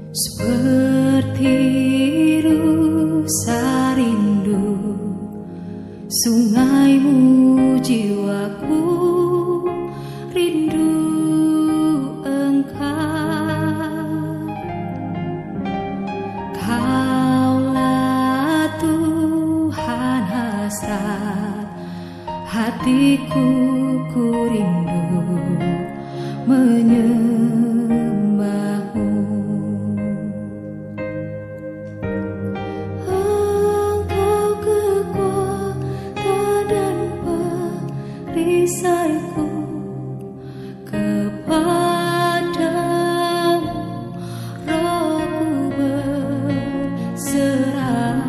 Seperti rusa rindu sungaimu, jiwaku rindu Engkau. Kaulah Tuhan hasrat hatiku, ku rindu menyembahmu. Engkau kekuatan dan perisaiku, kepadamu rohku berserah.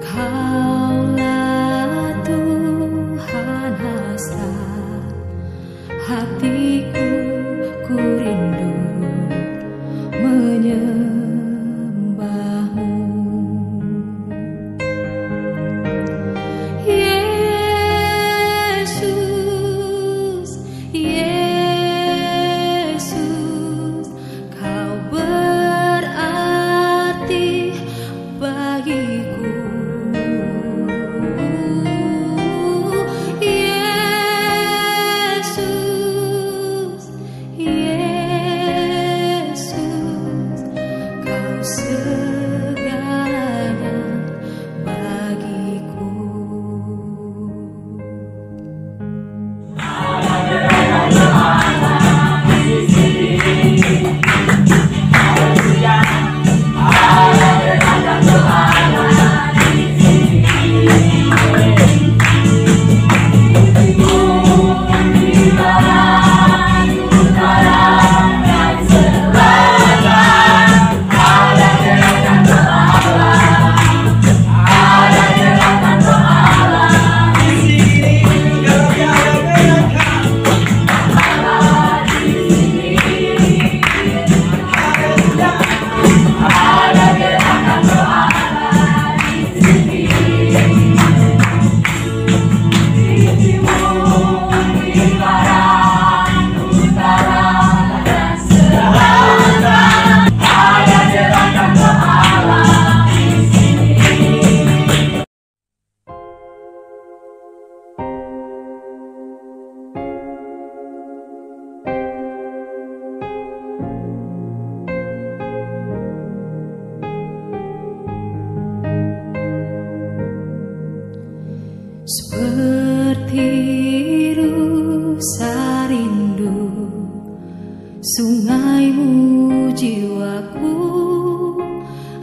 Kaulah Tuhan hasrat hatiku, ku rindu menyembahmu. Yesus, Yesus, Kau berarti bagiku. Yesus, Yesus, Kau segalanya bagiku. Seperti rusa rindu sungaimu, jiwaku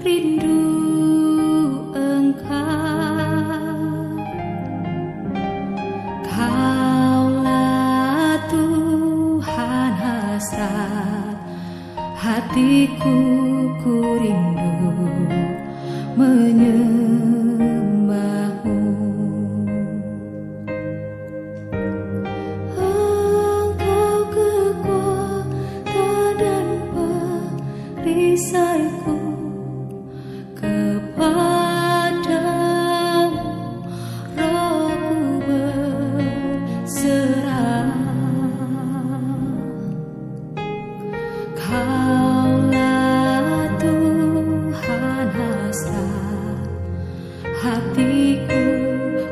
rindu Engkau. Kaulah Tuhan hasrat hatiku, ku rindu menyembahmu. Perisaiku, kepadamu rohku berserah. Kaulah Tuhan hasrat hatiku,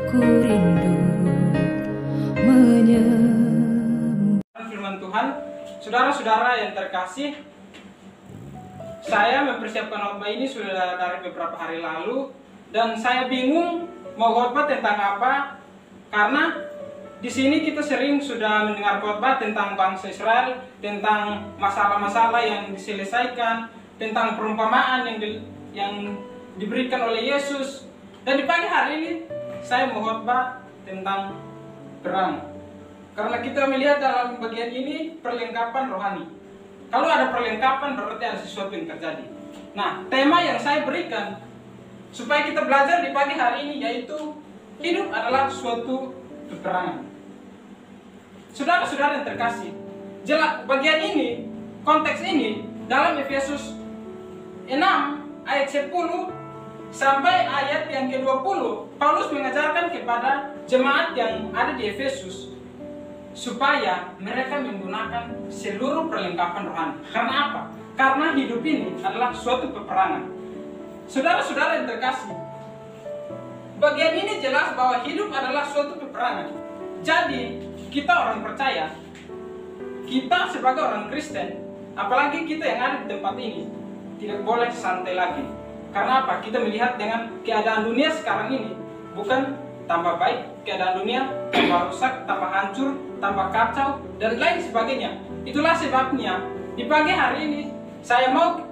ku rindu menyembah. Firman Tuhan, saudara-saudara yang terkasih, saya mempersiapkan khotbah ini sudah dari beberapa hari lalu, dan saya bingung mau khotbah tentang apa, karena di sini kita sering sudah mendengar khotbah tentang bangsa Israel, tentang masalah-masalah yang diselesaikan, tentang perumpamaan yang diberikan oleh Yesus. Dan di pagi hari ini saya mau khotbah tentang perang, karena kita melihat dalam bagian ini perlengkapan rohani. Kalau ada perlengkapan berarti ada sesuatu yang terjadi. Nah, tema yang saya berikan supaya kita belajar di pagi hari ini yaitu hidup adalah suatu peperangan. Saudara-saudara yang terkasih, bagian ini, konteks ini dalam Efesus 6 ayat 10 sampai ayat yang ke-20, Paulus mengajarkan kepada jemaat yang ada di Efesus supaya mereka menggunakan seluruh perlengkapan rohani. Karena apa? Karena hidup ini adalah suatu peperangan. Saudara-saudara yang terkasih, bagian ini jelas bahwa hidup adalah suatu peperangan. Jadi, kita orang percaya, kita sebagai orang Kristen, apalagi kita yang ada di tempat ini, tidak boleh santai lagi. Karena apa? Kita melihat dengan keadaan dunia sekarang ini, bukan tambah baik, keadaan dunia tambah rusak, tambah hancur, tambah kacau, dan lain sebagainya. Itulah sebabnya di pagi hari ini saya mau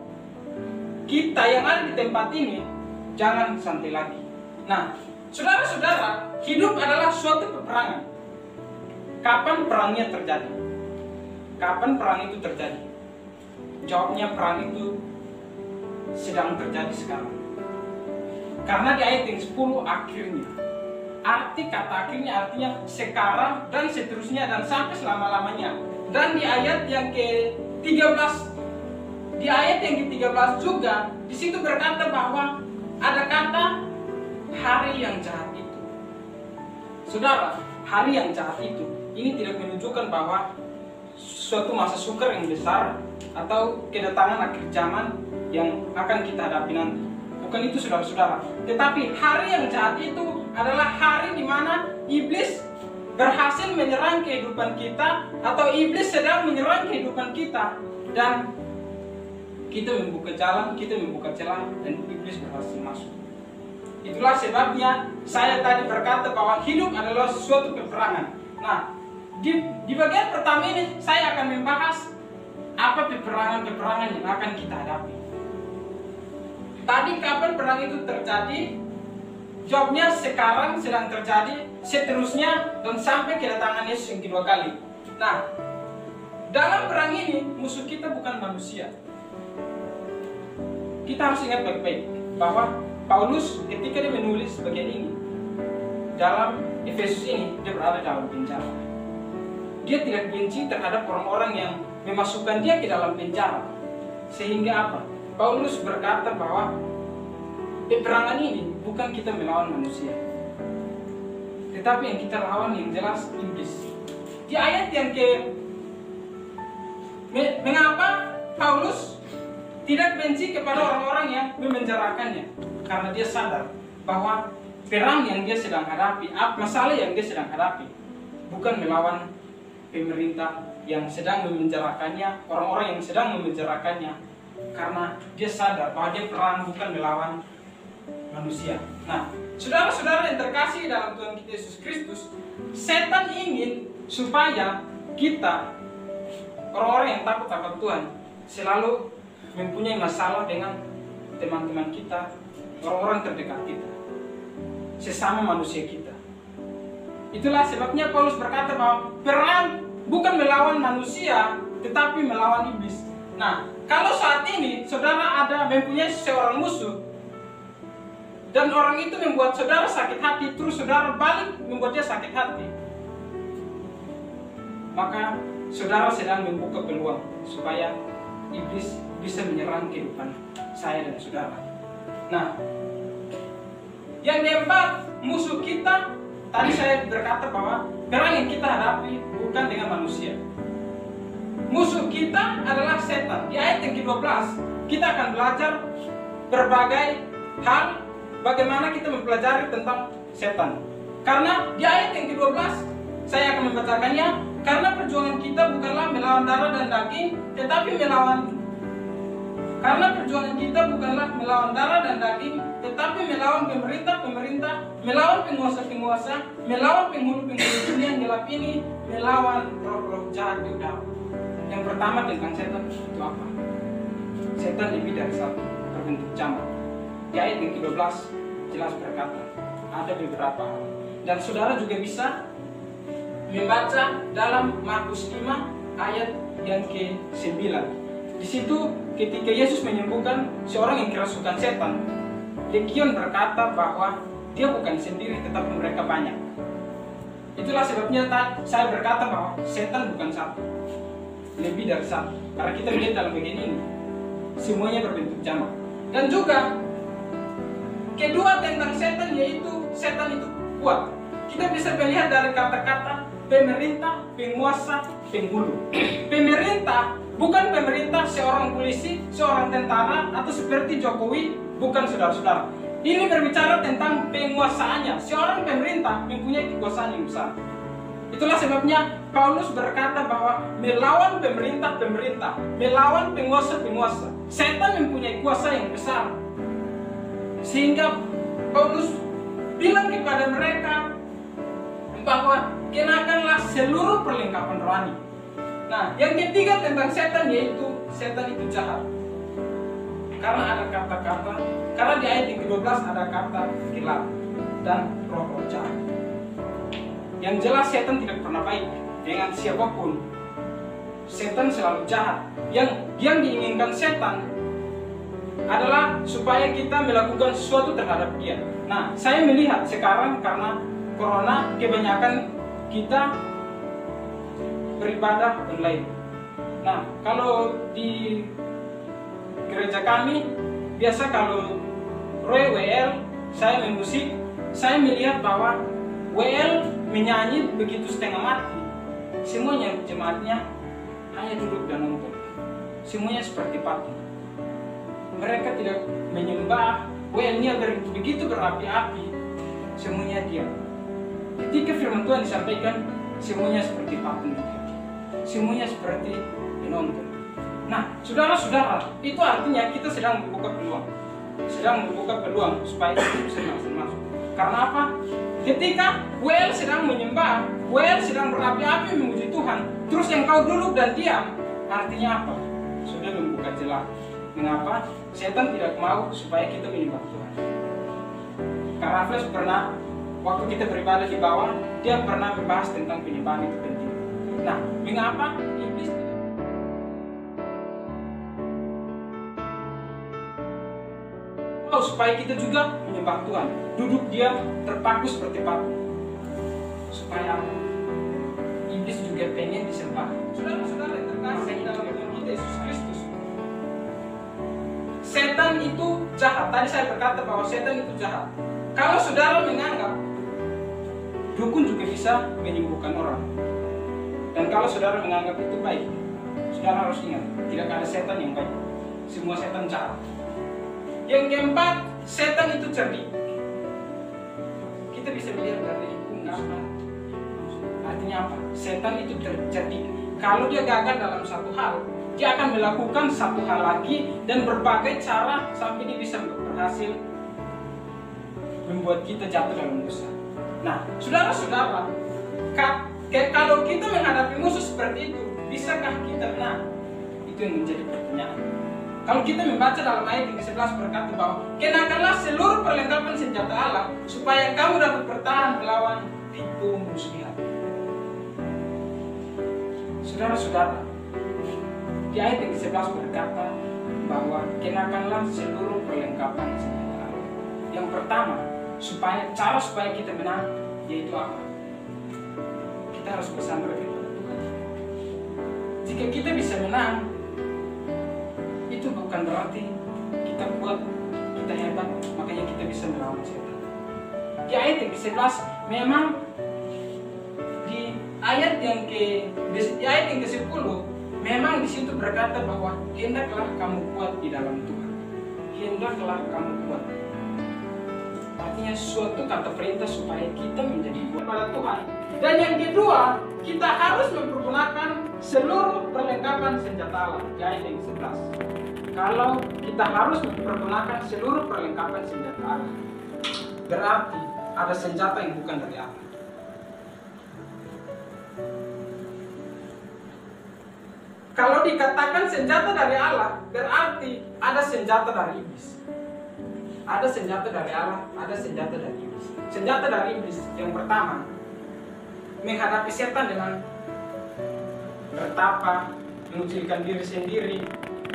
kita yang ada di tempat ini jangan santai lagi. Nah, saudara-saudara, hidup adalah suatu peperangan. Kapan perangnya terjadi? Kapan perang itu terjadi? Jawabnya, perang itu sedang terjadi sekarang. Karena di ayat yang 10 akhirnya. Arti kata akhirnya artinya sekarang dan seterusnya dan sampai selama-lamanya. Dan di ayat yang ke-13, di ayat yang ke-13 juga di situ berkata bahwa ada kata hari yang jahat itu. Saudara, hari yang jahat itu ini tidak menunjukkan bahwa suatu masa sukar yang besar atau kedatangan akhir zaman yang akan kita hadapi nanti. Bukan itu, saudara-saudara. Tetapi hari yang jahat itu adalah hari di mana iblis berhasil menyerang kehidupan kita, atau iblis sedang menyerang kehidupan kita, dan kita membuka jalan, kita membuka celah, dan iblis berhasil masuk. Itulah sebabnya saya tadi berkata bahwa hidup adalah suatu peperangan. Nah, di bagian pertama ini saya akan membahas apa peperangan-peperangan yang akan kita hadapi. Tadi kapan perang itu terjadi? Jawabnya sekarang sedang terjadi, seterusnya, dan sampai kedatangan Yesus yang kedua kali. Nah, dalam perang ini musuh kita bukan manusia. Kita harus ingat baik-baik bahwa Paulus ketika dia menulis bagian ini dalam Efesus ini, dia berada dalam penjara. Dia tidak benci terhadap orang-orang yang memasukkan dia ke dalam penjara. Sehingga apa? Paulus berkata bahwa peperangan ini bukan kita melawan manusia, tetapi yang kita lawan yang jelas iblis. Di ayat yang mengapa Paulus tidak benci kepada orang-orang yang memenjarakannya? Karena dia sadar bahwa perang yang dia sedang hadapi, masalah yang dia sedang hadapi, bukan melawan pemerintah yang sedang memenjarakannya, orang-orang yang sedang memenjarakannya, karena dia sadar bahwa dia perang bukan melawan manusia. Nah, saudara-saudara yang terkasih dalam Tuhan kita Yesus Kristus, setan ingin supaya kita, orang-orang yang takut akan Tuhan, selalu mempunyai masalah dengan teman-teman kita, orang-orang terdekat kita, sesama manusia kita. Itulah sebabnya Paulus berkata bahwa perang bukan melawan manusia, tetapi melawan iblis. Nah, kalau saat ini saudara mempunyai seorang musuh, dan orang itu membuat saudara sakit hati, terus saudara balik membuat dia sakit hati, maka saudara sedang membuka peluang supaya iblis bisa menyerang kehidupan saya dan saudara. Nah, yang keempat, musuh kita, tadi saya berkata bahwa perang yang kita hadapi bukan dengan manusia. Musuh kita adalah setan. Di ayat yang ke-12 kita akan belajar berbagai hal, bagaimana kita mempelajari tentang setan. Karena di ayat yang ke-12 saya akan membacakannya. Karena perjuangan kita bukanlah melawan darah dan daging, tetapi melawan darah dan daging, tetapi melawan pemerintah-pemerintah, melawan penguasa-penguasa, melawan penghulu-penghulu dunia yang gelap ini, melawan roh-roh jahat di udara. Yang pertama tentang setan itu apa? Setan lebih dari satu, berbentuk jamak. Di ayat yang ke-12 jelas berkata ada beberapa hal, dan saudara juga bisa membaca dalam Markus 5 ayat yang ke-9. Di situ ketika Yesus menyembuhkan seorang yang kerasukan setan, Legion berkata bahwa dia bukan sendiri tetapi mereka banyak. Itulah sebabnya saya berkata bahwa setan bukan satu, lebih dari satu. Karena kita melihat dalam bagian ini semuanya berbentuk jamak. Dan juga kedua tentang setan, yaitu setan itu kuat. Kita bisa melihat dari kata-kata pemerintah, penguasa, penghulu. Pemerintah bukan pemerintah seorang polisi, seorang tentara, atau seperti Jokowi, bukan saudara-saudara. Ini berbicara tentang penguasaannya. Seorang pemerintah mempunyai kekuasaan yang besar. Itulah sebabnya Paulus berkata bahwa melawan pemerintah, melawan penguasa, setan mempunyai kuasa yang besar. Sehingga Paulus bilang kepada mereka bahwa kenakanlah seluruh perlengkapan rohani. Nah, yang ketiga tentang setan, yaitu setan itu jahat. Karena ada kata-kata, karena di ayat yang ke-12 ada kata gelap dan roh-roh jahat. Yang jelas setan tidak pernah baik dengan siapapun. Setan selalu jahat. Yang diinginkan setan adalah supaya kita melakukan sesuatu terhadap dia. Nah, saya melihat sekarang karena corona, kebanyakan kita beribadah online. Nah, kalau di gereja kami, biasa kalau Roy WL, saya main musik, saya melihat bahwa WL menyanyi begitu setengah mati. Semuanya jemaatnya hanya duduk dan nonton. Semuanya seperti patung. Mereka tidak menyembah. WL-nya begitu berapi-api. Semuanya diam. Ketika firman Tuhan disampaikan, semuanya seperti patung juga. Semuanya seperti penonton. Nah, saudara-saudara, itu artinya kita sedang membuka peluang. Sedang membuka peluang supaya kita bisa masuk. Karena apa? Ketika WL sedang menyembah, WL sedang berapi-api memuji Tuhan, terus yang kau duduk dan diam, artinya apa? Sudah membuka celah. Mengapa? Setan tidak mau supaya kita menyembah Tuhan. Kak Raffles pernah, waktu kita beribadah di bawah, dia pernah membahas tentang penyembahan itu penting. Nah, mengapa iblis tidak mau supaya kita juga menyembah Tuhan, duduk diam, terpaku seperti patung, supaya iblis juga pengen disembah. Saudara-saudara yang terkasih dalam Tuhan kita Yesus Kristus, setan itu jahat. Tadi saya berkata bahwa setan itu jahat. Kalau saudara menganggap dukun juga bisa menyembuhkan orang, dan kalau saudara menganggap itu baik, saudara harus ingat, tidak ada setan yang baik. Semua setan jahat. Yang keempat, setan itu cerdik. Kita bisa melihat dari ungkapan. Artinya apa? Setan itu cerdik. Kalau dia gagal dalam satu hal, dia akan melakukan satu hal lagi dan berbagai cara sampai dia bisa berhasil membuat kita jatuh dalam dosa. Nah, saudara-saudara, kalau kita menghadapi musuh seperti itu, bisakah kita menang? Itu yang menjadi pertanyaan. Kalau kita membaca dalam ayat yang ke-11 berkata bahwa kenakanlah seluruh perlengkapan senjata Allah supaya kamu dapat bertahan melawan tipu muslihat. Saudara-saudara, di ayat yang ke-11 berkata bahwa kenakanlah seluruh perlengkapan senjata Allah. Yang pertama, cara supaya kita menang, yaitu apa? Kita harus bersandar kepada Tuhan. Jika kita bisa menang, itu bukan berarti kita kuat, kita hebat, makanya kita bisa melawan setan. Di ayat yang ke-11 memang di ayat yang ke-10 memang di situ berkata bahwa hendaklah kamu kuat di dalam Tuhan. Hendaklah kamu kuat. Artinya suatu kata perintah supaya kita menjadi kuat pada Tuhan. Dan yang kedua, kita harus mempergunakan seluruh perlengkapan senjata Allah. Di ayat yang ke-11. Kalau kita harus mempergunakan seluruh perlengkapan senjata Allah, berarti ada senjata yang bukan dari Allah. Kalau dikatakan senjata dari Allah, berarti ada senjata dari iblis. Ada senjata dari Allah, ada senjata dari iblis. Senjata dari iblis yang pertama, menghadapi setan dengan bertapa, mengucilkan diri sendiri.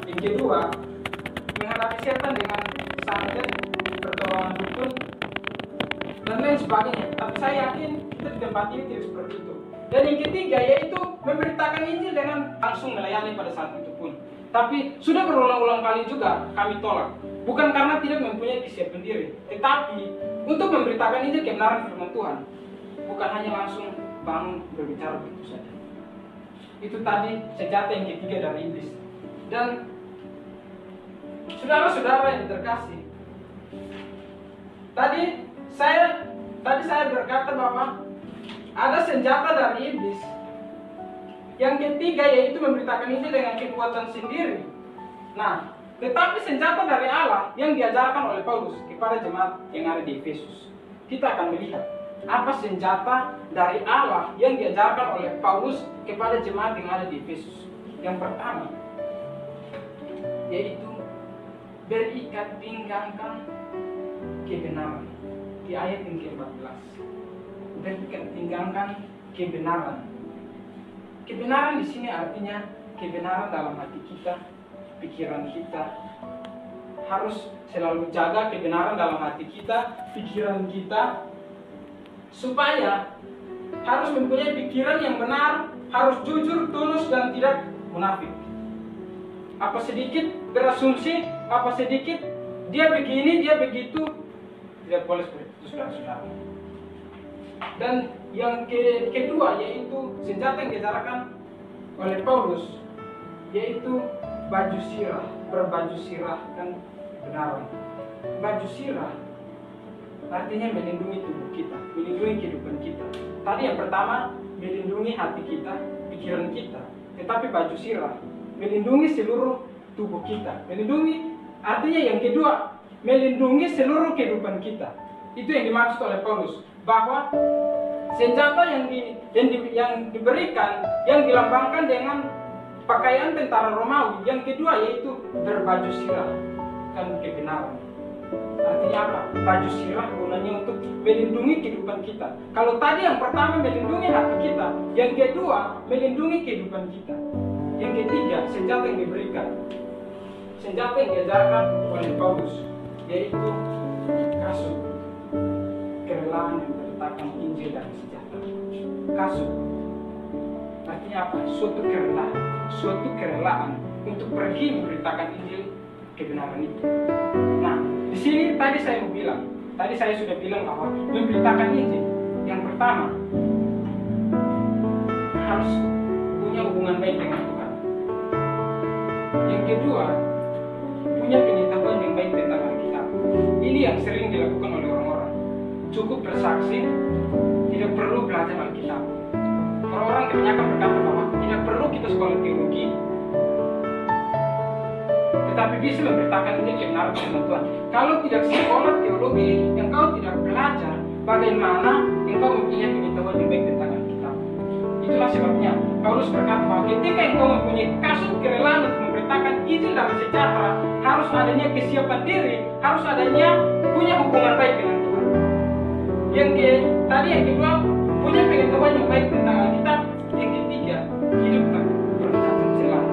Yang kedua, menghadapi setan dengan santet, pertolongan dukun, dan lain sebagainya. Tapi saya yakin kita di tempat ini tidak seperti itu. Dan yang ketiga yaitu memberitakan Injil dengan langsung melayani pada saat itu pun. Tapi sudah berulang-ulang kali juga kami tolak. Bukan karena tidak mempunyai kesiapan diri, tetapi untuk memberitakan Injil kebenaran firman Tuhan. Bukan hanya langsung bangun berbicara begitu saja. Itu tadi senjata yang ketiga dari iblis. Dan saudara-saudara yang terkasih, tadi saya berkata bahwa ada senjata dari iblis. Yang ketiga yaitu memberitakan Injil dengan kekuatan sendiri. Nah, tetapi senjata dari Allah yang diajarkan oleh Paulus kepada jemaat yang ada di Efesus. Kita akan melihat apa senjata dari Allah yang diajarkan oleh Paulus kepada jemaat yang ada di Efesus. Yang pertama yaitu berikat pinggangkan kebenaran. Di ayat yang ke-14, berikat pinggangkan kebenaran. Kebenaran di sini artinya kebenaran dalam hati kita, pikiran kita. Harus selalu jaga kebenaran dalam hati kita, pikiran kita, supaya harus mempunyai pikiran yang benar, harus jujur, tulus, dan tidak munafik. Apa sedikit berasumsi, apa sedikit dia begini, dia begitu, tidak boleh seperti itu, saudara-saudara. Dan yang kedua yaitu senjata yang diajarkan oleh Paulus, yaitu baju sirah, berbaju sirah dan kebenaran. Baju sirah artinya melindungi tubuh kita, melindungi kehidupan kita. Tadi yang pertama melindungi hati kita, pikiran kita. Tetapi baju sirah melindungi seluruh tubuh kita. Melindungi artinya yang kedua melindungi seluruh kehidupan kita. Itu yang dimaksud oleh Paulus, bahwa senjata yang diberikan, yang dilambangkan dengan pakaian tentara Romawi. Yang kedua yaitu berbaju sirah dan kebenaran. Artinya apa? Baju sirah gunanya untuk melindungi kehidupan kita. Kalau tadi yang pertama melindungi hati kita, yang kedua melindungi kehidupan kita. Yang ketiga senjata yang diberikan, senjata yang diajarkan oleh Paulus, yaitu kasut, kerelaan yang berletakkan Injil dan sejahtera. Kasut artinya apa? Suatu kerelaan untuk pergi memberitakan Injil kebenaran itu. Nah, di sini tadi saya sudah bilang bahwa memberitakan Injil yang pertama harus punya hubungan baik dengan Tuhan. Yang kedua, punya pengetahuan yang baik tentang Alkitab. Ini yang sering dilakukan oleh orang-orang. Cukup bersaksi, tidak perlu belajar Alkitab. Orang-orang kebanyakan berkata bahwa tidak perlu kita sekolah teologi, tetapi bisa memberitakan Injil kebenaran firman Tuhan. Kalau tidak sekolah teologi, engkau tidak belajar, bagaimana engkau mempunyai pengetahuan yang baik tentang Alkitab. Itulah sebabnya Paulus berkata bahwa ketika engkau mempunyai kasut kerelaan untuk memberitakan Injil dan sejahtera, harus adanya kesiapan diri, harus adanya punya hubungan baik dengan Tuhan. Tadi yang kedua, punya pengetahuan yang baik tentang Alkitab. Yang ketiga, hidup tak bercacat celah,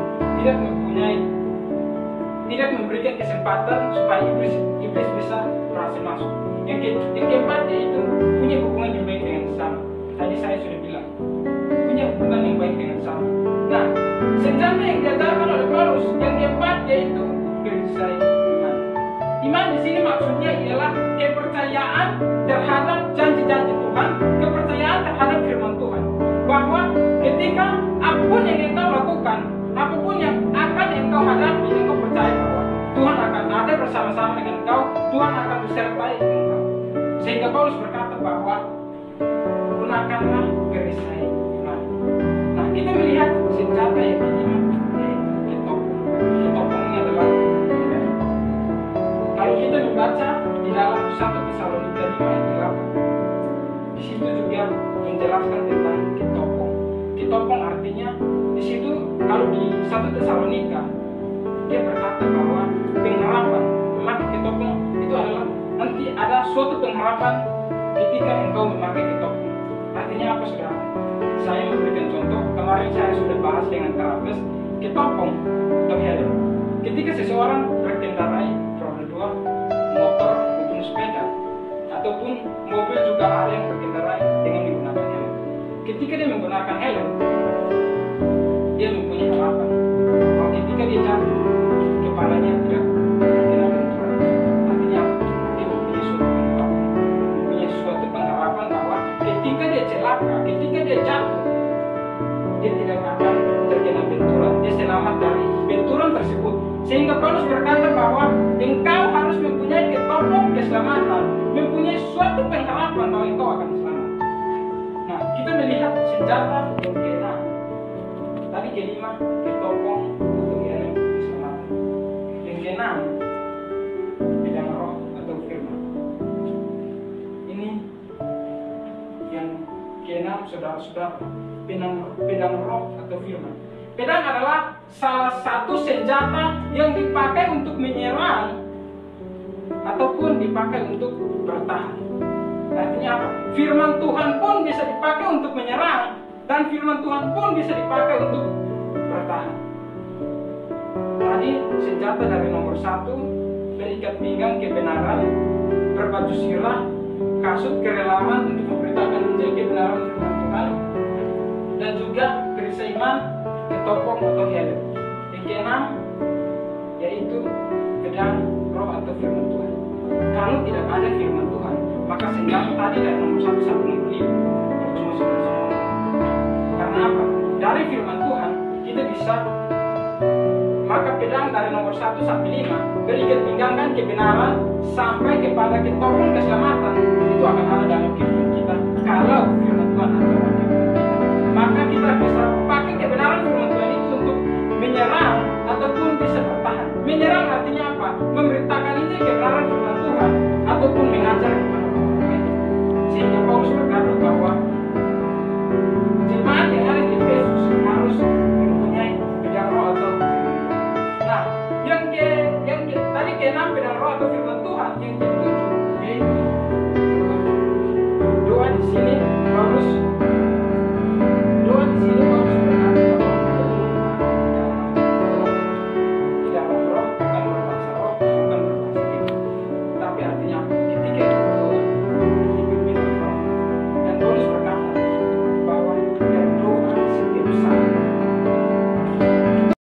tidak memberikan kesempatan supaya iblis bisa berhasil masuk. Yang keempat yaitu punya hubungan yang baik dengan sesama. Tadi saya sudah bilang, punya hubungan yang baik dengan sesama. Nah, senjata yang diajarkan oleh Paulus yang keempat yaitu berisai iman. Iman di sini maksudnya ialah kepercayaan terhadap janji-janji Tuhan, kepercayaan terhadap firman Tuhan. Bahwa ketika apapun yang engkau lakukan, apapun yang akan engkau hadapi, engkau percaya bahwa Tuhan akan ada bersama-sama dengan engkau, Tuhan akan besertai engkau. Sehingga Paulus berkata bahwa gunakanlah perisai iman. Nah, kita melihat senjata yang kelima, yaitu ketopong. Ketopong ini adalah kalau kita membaca di dalam 1 Tesalonika 5 ayat 8, di situ juga menjelaskan tentang ketopong. Ketopong artinya di situ kalau di 1 Tesalonika dia berkata bahwa pengharapan memakai ketopong itu adalah nanti ada suatu pengharapan ketika engkau memakai ketopong. Artinya apa, saudara? Saya memberikan contoh, kemarin saya sudah bahas dengan Terapes ketopong atau helm. Ketika seseorang berkendarai roda 2, motor maupun sepeda ataupun mobil juga ada yang berkendarai dengan menggunakan helm. Ketika dia menggunakan helm, dia mempunyai harapan bahwa ketika dia jatuh, kepalanya tidak terkena benturan. Artinya dia mempunyai suatu pengharapan bahwa ketika dia celaka, ketika dia selamat dari benturan tersebut. Sehingga Paulus berkata bahwa engkau harus mempunyai ketopong keselamatan, mempunyai suatu pengharapan bahwa engkau akan selamat. Nah, kita melihat senjata yang keenam. Tadi kelima, ketopong untuk keselamatan. Yang keenam, pedang roh atau firman. Ini yang keenam, saudara-saudara, pedang roh atau firman. Pedang adalah salah satu senjata yang dipakai untuk menyerang ataupun dipakai untuk bertahan. Artinya apa? Firman Tuhan pun bisa dipakai untuk menyerang dan firman Tuhan pun bisa dipakai untuk bertahan. Tadi senjata dari nomor 1, berikat pinggang kebenaran, berbaju sirah, kasut kerelaan untuk memberitakan Injil kebenaran firman Tuhan, dan juga perisai iman, ketopong atau helm. Yang keenam yaitu pedang roh atau firman Tuhan. Kalau tidak ada firman Tuhan, maka senjata tadi dari nomor 1 sampai nomor 5 percuma semua. Karena apa? Dari firman Tuhan kita bisa, maka pedang dari nomor 1 sampai 5 berikat pinggangkan kebenaran sampai kepada ketopong keselamatan itu akan ada dalam kehidupan kita. Kalau firman Tuhan ada dalam kehidupan kita, maka kita bisa pakai kebenaran firman Tuhan itu untuk menyerang ataupun bisa bertahan. Menyerang artinya apa? Memberitakan ini kebenaran firman Tuhan ataupun mengajar kepada orang lain. Sehingga Paulus berkata bahwa jemaat yang ada di Efesus harus mempunyai pedang roh atau firman Tuhan. Nah, yang tadi keenam pedang roh atau firman Tuhan, yang ketujuh yaitu doa di sini